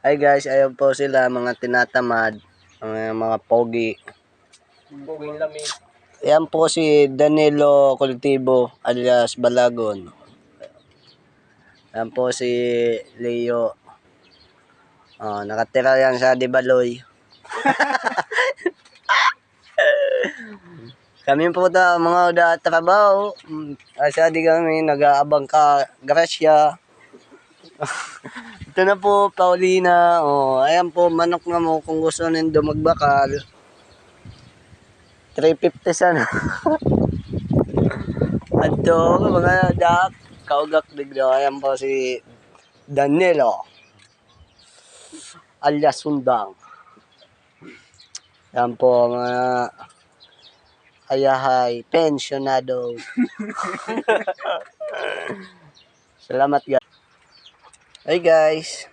Hi guys, ayun po sila mga tinatamad, mga pogi. Puging lamig. Ayan po si Danilo Cultivo alias Balagon. Ayan po si Leo. Nakatira yan sa Dibaloy. Kami po mga uda trabaho. Asa di kami nag-aabang ka grasya. Ito na po Paulina. Ayan po manok na mo kung gusto nindo magbakal. 350 sana. Ato mga dak kaugak bigla. Ayan po si Danilo alias Sundang. Ayan po mga ayahay pensionado. Salamat guys. Hey guys.